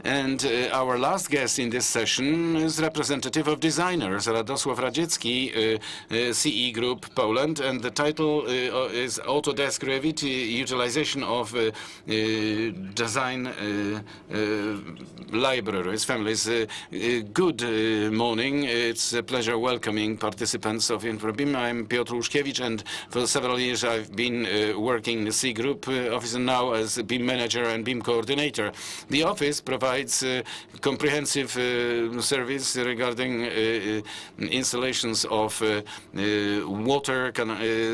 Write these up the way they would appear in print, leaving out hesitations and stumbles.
And our last guest in this session is representative of designers, Radosław Radziecki, CE Group, Poland, and the title is Autodesk Revit, Utilization of Design Libraries, Families. Good morning. It's a pleasure welcoming participants of infraBIM. I'm Piotr Łuszkiewicz, and for several years I've been working in the CE Group office, and now as a BIM manager and BIM coordinator. The office provides comprehensive service regarding installations of water,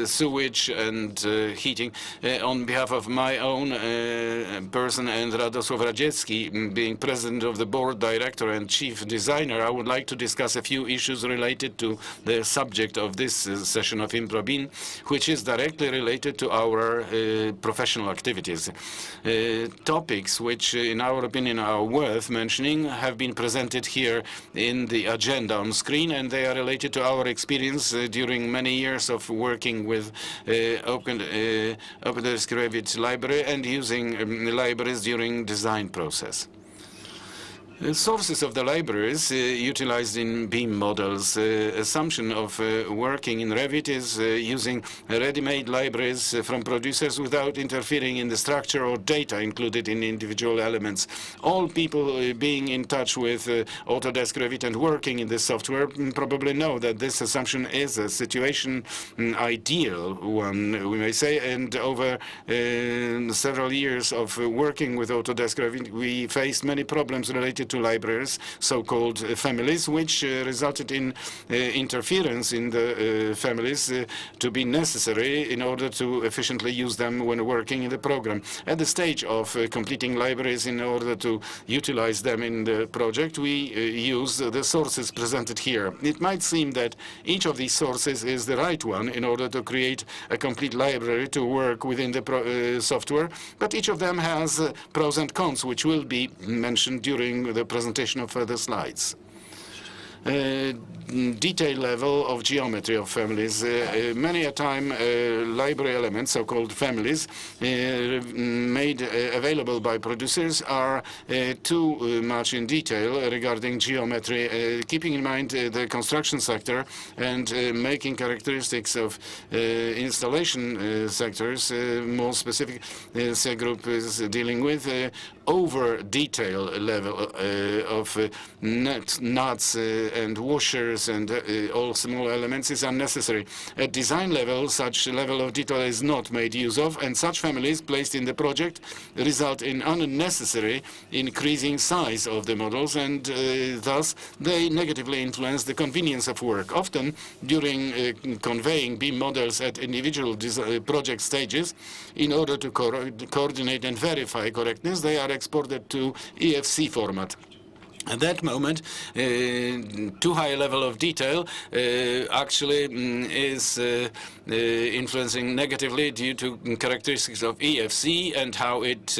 sewage, and heating. On behalf of my own person and Radosław Radziecki, being president of the board, director, and chief designer, I would like to discuss a few issues related to the subject of this session of infraBIM, which is directly related to our professional activities. Topics which, in our opinion, are worth mentioning have been presented here in the agenda on screen, and they are related to our experience during many years of working with Autodesk Revit library and using libraries during design process. Sources of the libraries utilized in BIM models. Assumption of working in Revit is using ready-made libraries from producers without interfering in the structure or data included in individual elements. All people being in touch with Autodesk Revit and working in this software probably know that this assumption is a situation ideal one, we may say, and over several years of working with Autodesk Revit, we faced many problems related to libraries, so-called families, which resulted in interference in the families to be necessary in order to efficiently use them when working in the program. At the stage of completing libraries in order to utilize them in the project, we use the sources presented here. It might seem that each of these sources is the right one in order to create a complete library to work within the software, but each of them has pros and cons, which will be mentioned during the presentation of further slides. Detail level of geometry of families. Many a time library elements, so-called families, made available by producers are too much in detail regarding geometry, keeping in mind the construction sector and making characteristics of installation sectors more specific. CE Group is dealing with over detail level of nuts and washers and all small elements is unnecessary. At design level, such level of detail is not made use of, and such families placed in the project result in unnecessary increasing size of the models, and thus they negatively influence the convenience of work. Often, during conveying BIM models at individual project stages, in order to coordinate and verify correctness, they are exported to EFC format. At that moment, too high a level of detail actually is influencing negatively due to characteristics of EFC and how it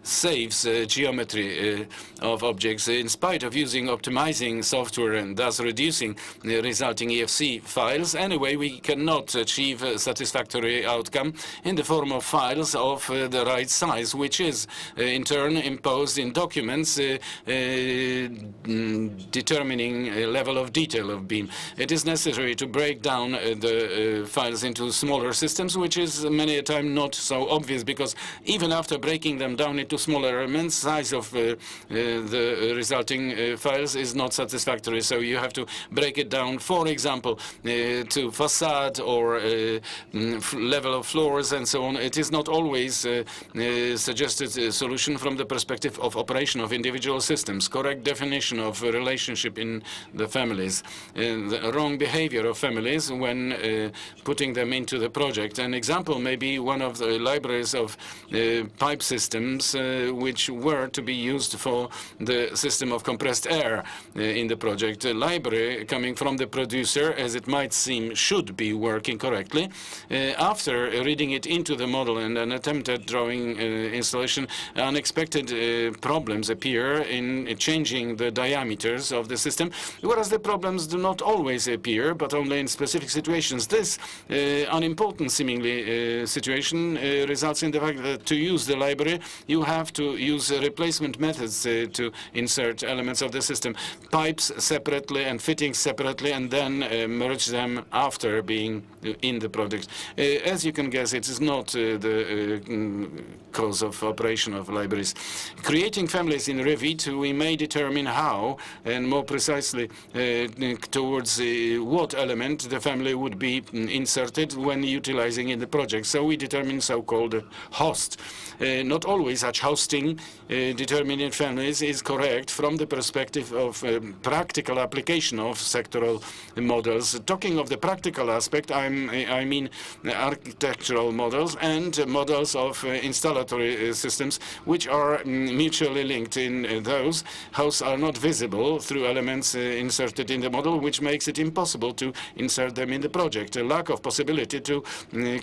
saves geometry of objects. In spite of using optimizing software and thus reducing the resulting EFC files, anyway, we cannot achieve a satisfactory outcome in the form of files of the right size, which is in turn imposed in documents determining a level of detail of BIM. It is necessary to break down the files into smaller systems, which is many a time not so obvious, because even after breaking them down into smaller elements, size of the resulting files is not satisfactory. So you have to break it down, for example, to facade or level of floors and so on. It is not always suggested solution from the perspective of operation of individual systems. Correct definition of relationship in the families, the wrong behavior of families when putting them into the project. An example may be one of the libraries of pipe systems which were to be used for the system of compressed air in the project. A library coming from the producer, as it might seem, should be working correctly. After reading it into the model and an attempted drawing installation, unexpected problems appear in changing determining the diameters of the system, whereas the problems do not always appear, but only in specific situations. This unimportant, seemingly, situation results in the fact that to use the library, you have to use replacement methods to insert elements of the system, pipes separately and fittings separately, and then merge them after being in the project. As you can guess, it is not the cause of operation of libraries. Creating families in Revit, we may determine how, and more precisely towards what element the family would be inserted when utilizing in the project. So we determine so-called host. Not always such hosting determining families is correct from the perspective of practical application of sectoral models. Talking of the practical aspect, I mean architectural models and models of installatory systems, which are mutually linked. In those, hosts are not visible through elements inserted in the model, which makes it impossible to insert them in the project. A lack of possibility to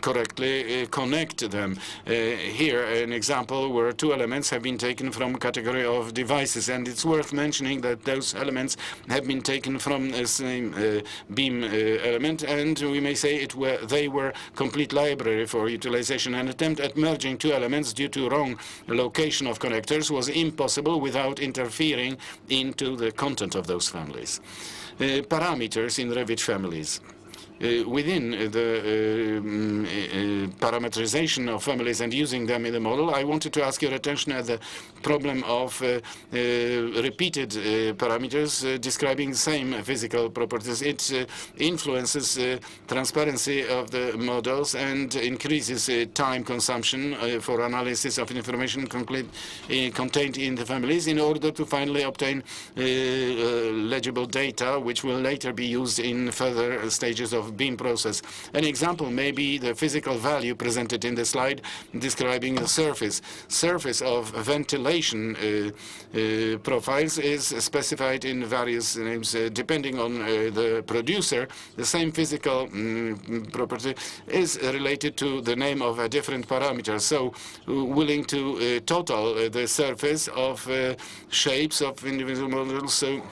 correctly connect them. Here, an example where two elements have been taken from a category of devices, and it's worth mentioning that those elements have been taken from the same BIM element, and we may say they were complete library for utilization. An attempt at merging two elements due to wrong location of connectors was impossible without interfering into the content of those families. Parameters in Revit families. Within the parameterization of families and using them in the model, I wanted to ask your attention at the problem of repeated parameters describing the same physical properties. It influences transparency of the models and increases time consumption for analysis of information contained in the families in order to finally obtain legible data, which will later be used in further stages of BIM process. An example may be the physical value presented in the slide describing the surface. Surface of ventilation profiles is specified in various names. Depending on the producer, the same physical property is related to the name of a different parameter. So willing to total the surface of shapes of individual models. So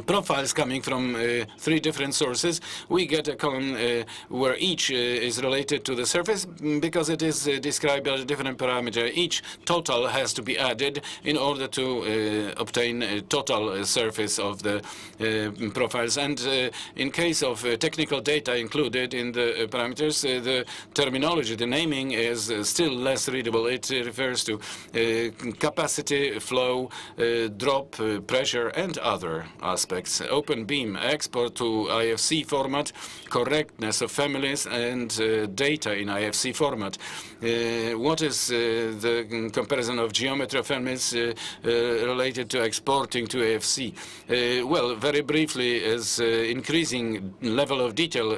profiles coming from three different sources, we get a column where each is related to the surface because it is described as a different parameter. Each total has to be added in order to obtain a total surface of the profiles. And in case of technical data included in the parameters, the terminology, the naming is still less readable. It refers to capacity, flow, drop, pressure, and other aspects. Open BIM, export to IFC format, correctness of families, and data in IFC format. What is the comparison of geometry of families related to exporting to AFC? Well, very briefly, as increasing level of detail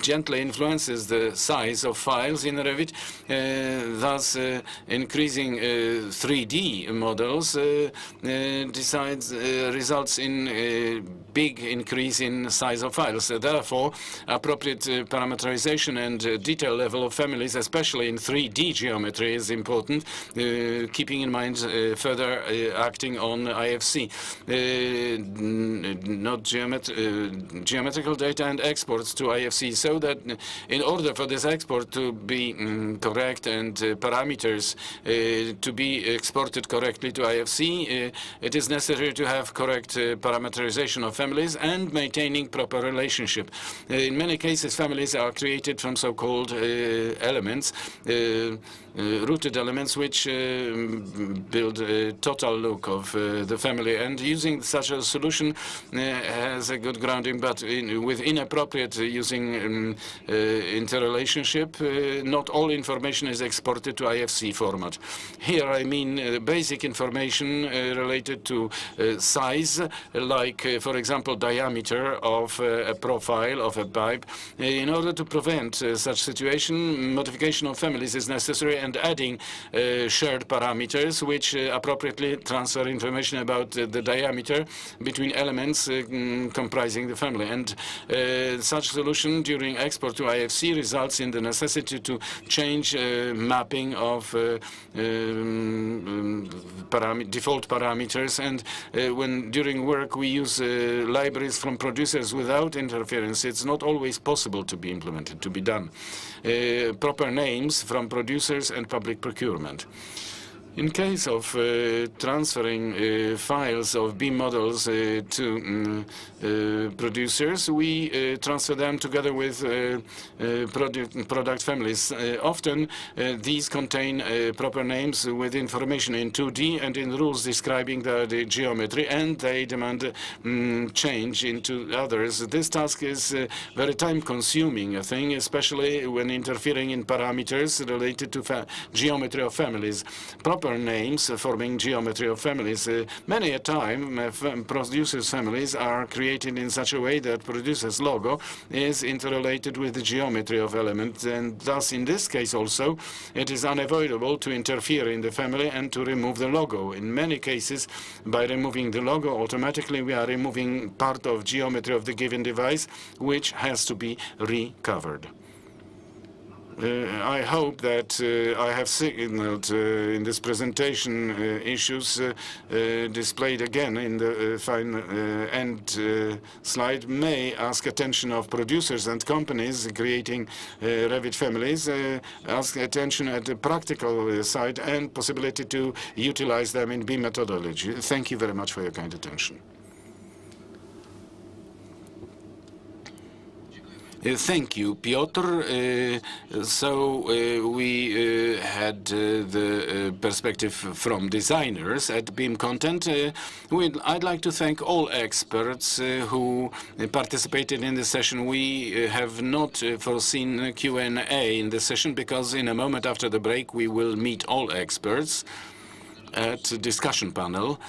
gently influences the size of files in Revit, thus increasing 3D models results in a big increase in size of files. Therefore, appropriate parameterization and detail level of families, especially in 3D geometry, is important, keeping in mind further acting on IFC. Not geometrical data and exports to IFC, so that in order for this export to be correct and parameters to be exported correctly to IFC, it is necessary to have correct parameterization of families and maintaining proper relationship. In many cases, families are created from so-called elements, rooted elements, which build a total look of the family. And using such a solution has a good grounding, but with inappropriate using interrelationship, not all information is exported to IFC format. Here I mean basic information related to size, like, for example, example, diameter of a profile of a pipe. In order to prevent such situation, modification of families is necessary, and adding shared parameters which appropriately transfer information about the diameter between elements comprising the family. And such solution during export to IFC results in the necessity to change mapping of default parameters, and when during work we use libraries from producers without interference, it's not always possible to be implemented, to be done. Proper names from producers and public procurement. In case of transferring files of BIM models to producers, we transfer them together with product families. Often these contain proper names with information in 2D and in rules describing the geometry, and they demand change into others. This task is very time-consuming, I think, especially when interfering in parameters related to geometry of families. Proper names forming geometry of families. Many a time, producers' families are created in such a way that producer's logo is interrelated with the geometry of elements, and thus, in this case also, it is unavoidable to interfere in the family and to remove the logo. In many cases, by removing the logo, automatically we are removing part of geometry of the given device, which has to be recovered. I hope that I have signaled in this presentation issues displayed again in the final end slide may ask attention of producers and companies creating Revit families, ask attention at the practical side and possibility to utilize them in BIM methodology. Thank you very much for your kind attention. Thank you, Piotr. We had the perspective from designers at BIM Content. I'd like to thank all experts who participated in the session. We have not foreseen Q&A in the session because in a moment after the break we will meet all experts at a discussion panel.